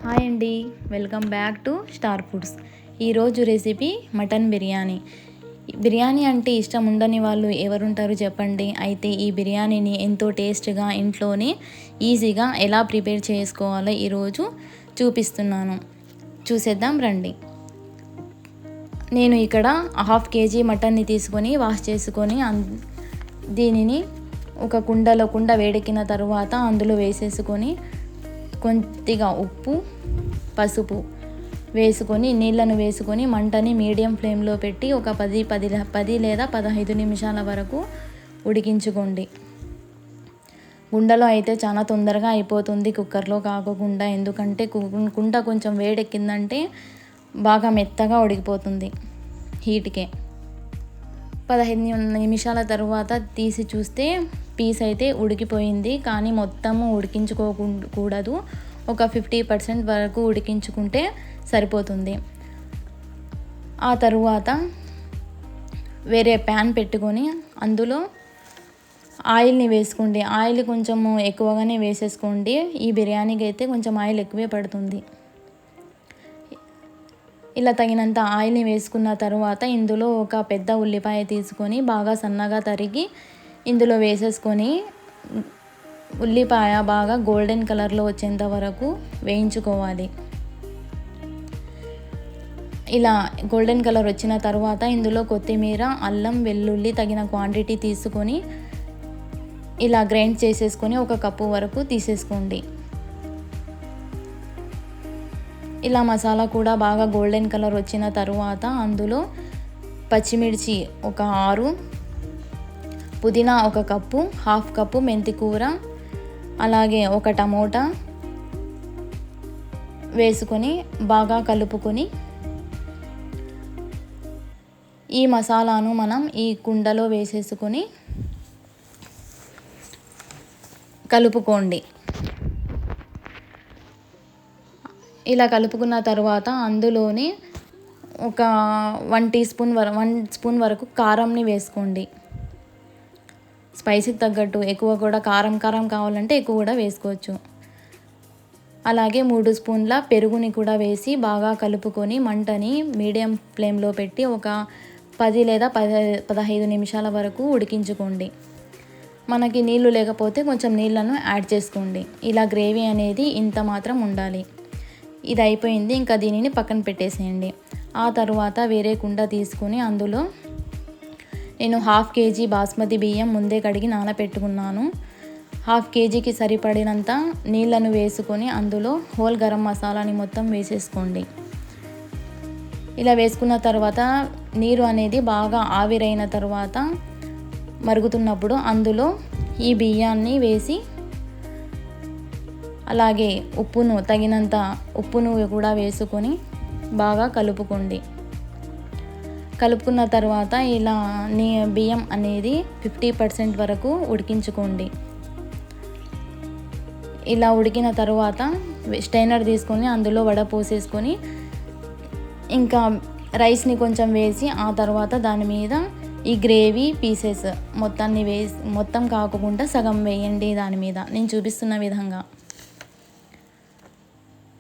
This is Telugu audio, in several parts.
హాయ్ అండి, welcome back to star foods. ఈరోజు రెసిపీ మటన్ బిర్యానీ. బిర్యానీ అంటే ఇష్టం ఉండని వాళ్ళు ఎవరుంటారు చెప్పండి. అయితే ఈ బిర్యానీని ఎంతో టేస్ట్గా ఇంట్లోనే ఈజీగా ఎలా ప్రిపేర్ చేసుకోవాలో ఈరోజు చూపిస్తున్నాను. చూసేద్దాం రండి. నేను ఇక్కడ 1/2 kg మటన్ని తీసుకొని వాష్ చేసుకొని దీనిని ఒక కుండ వేడెక్కిన తర్వాత అందులో వేసేసుకొని కొద్దిగా ఉప్పు, పసుపు వేసుకొని నీళ్ళను వేసుకొని మంటని మీడియం ఫ్లేమ్లో పెట్టి ఒక 10 లేదా 15 నిమిషాల వరకు ఉడికించుకోండి. కుండలో అయితే చాలా తొందరగా అయిపోతుంది, కుక్కర్లో కాకుండా. ఎందుకంటే కుండ కొంచెం వేడెక్కిందంటే బాగా మెత్తగా ఉడికిపోతుంది హీట్కే. 15 నిమిషాల తర్వాత తీసి చూస్తే పీస్ అయితే ఉడికిపోయింది. కానీ మొత్తము ఉడికించుకోకూడదు, ఒక 50% వరకు ఉడికించుకుంటే సరిపోతుంది. ఆ తరువాత వేరే ప్యాన్ పెట్టుకొని అందులో ఆయిల్ని వేసుకోండి. ఆయిల్ కొంచెము ఎక్కువగానే వేసేసుకోండి. ఈ బిర్యానీకి అయితే కొంచెం ఆయిల్ ఎక్కువే పడుతుంది. ఇలా తగినంత ఆయిల్ని వేసుకున్న తర్వాత ఇందులో ఒక పెద్ద ఉల్లిపాయ తీసుకొని బాగా సన్నగా తరిగి ఇందులో వేసేసుకొని ఉల్లిపాయ బాగా గోల్డెన్ కలర్లో వచ్చేంత వరకు వేయించుకోవాలి. ఇలా గోల్డెన్ కలర్ వచ్చిన తర్వాత ఇందులో కొత్తిమీర, అల్లం, వెల్లుల్లి తగిన క్వాంటిటీ తీసుకొని ఇలా గ్రైండ్ చేసేసుకొని 1 కప్పు వరకు తీసేసుకోండి. ఇలా మసాలా కూడా బాగా గోల్డెన్ కలర్ వచ్చిన తర్వాత అందులో పచ్చిమిర్చి ఒక 6, పుదీనా 1 కప్పు, 1/2 కప్పు మెంతి కూర, అలాగే 1 టమోటా వేసుకొని బాగా కలుపుకొని ఈ మసాలాను మనం ఈ కుండలో వేసేసుకొని కలుపుకోండి. ఇలా కలుపుకున్న తర్వాత అందులోనే ఒక 1 స్పూన్ వరకు కారంని వేసుకోండి. స్పైసీకి తగ్గట్టు ఎక్కువ కూడా కారం కావాలంటే ఎక్కువ కూడా వేసుకోవచ్చు. అలాగే 3 స్పూన్ల పెరుగుని కూడా వేసి బాగా కలుపుకొని మంటని మీడియం ఫ్లేమ్లో పెట్టి ఒక 10 లేదా 15 నిమిషాల వరకు ఉడికించుకోండి. మనకి నీళ్లు లేకపోతే కొంచెం నీళ్ళను యాడ్ చేసుకోండి. ఇలా గ్రేవీ అనేది ఇంత మాత్రం ఉండాలి. ఇది అయిపోయింది, ఇంకా దీనిని పక్కన పెట్టేసేయండి. ఆ తర్వాత వేరే కుండ తీసుకొని అందులో నేను 1/2 kg బాస్మతి బియ్యం ముందే కడిగి నానబెట్టుకున్నాను. 1/2 kgకి సరిపడినంత నీళ్ళను వేసుకొని అందులో హోల్ గరం మసాలాని మొత్తం వేసేసుకోండి. ఇలా వేసుకున్న తర్వాత నీరు అనేది బాగా ఆవిరైన తర్వాత మరుగుతున్నప్పుడు అందులో ఈ బియ్యాన్ని వేసి అలాగే తగినంత ఉప్పును కూడా వేసుకొని బాగా కలుపుకోండి. కలుపుకున్న తర్వాత ఇలా బియ్యం అనేది 50% వరకు ఉడికించుకోండి. ఇలా ఉడికిన తర్వాత స్టైనర్ తీసుకొని అందులో వడపోసేసుకొని ఇంకా రైస్ని కొంచెం వేసి ఆ తర్వాత దాని మీద ఈ గ్రేవీ పీసెస్ మొత్తం కాకుండా సగం వేయండి. దాని మీద నేను చూపిస్తున్న విధంగా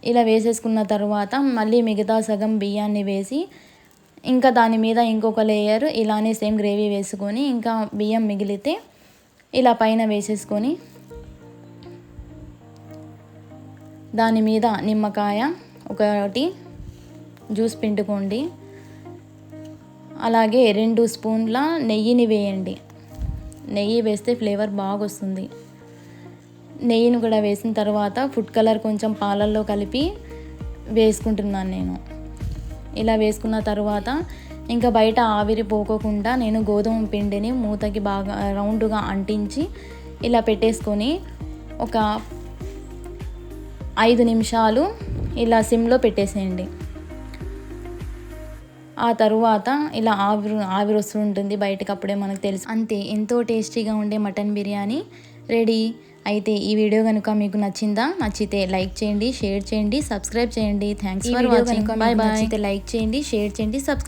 ఇలా వేసేసుకున్న తర్వాత మళ్ళీ మిగతా సగం బియ్యాన్ని వేసి ఇంకా దాని మీద ఇంకొక లేయర్ ఇలానే సేమ్ గ్రేవీ వేసుకొని ఇంకా బియ్యం మిగిలితే ఇలా పైన వేసేసుకొని దాని మీద నిమ్మకాయ ఒకటి జ్యూస్ పిండుకోండి. అలాగే 2 స్పూన్ల నెయ్యిని వేయండి. నెయ్యి వేస్తే ఫ్లేవర్ బాగా వస్తుంది. నెయ్యిని కూడా వేసిన తర్వాత ఫుడ్ కలర్ కొంచెం పాలల్లో కలిపి వేసుకుంటున్నాను నేను. ఇలా వేసుకున్న తర్వాత ఇంకా బయట ఆవిరి పోకోకుండా నేను గోధుమ పిండిని మూతకి బాగా రౌండ్గా అంటించి ఇలా పెట్టేసుకొని ఒక 5 నిమిషాలు ఇలా సిమ్లో పెట్టేసేయండి. ఆ తరువాత ఇలా ఆవిరి వస్తూ ఉంటుంది బయటకు, అప్పుడే మనకు తెలుసు. అంతే, ఎంతో టేస్టీగా ఉండే మటన్ బిర్యానీ రెడీ. అయితే ఈ వీడియో కనుక మీకు నచ్చితే లైక్ చేయండి, షేర్ చేయండి, సబ్స్క్రైబ్ చేయండి. Thanks for watching. Bye bye. Like చేయండి, షేర్ చేయండి, సబ్స్క్రైబ్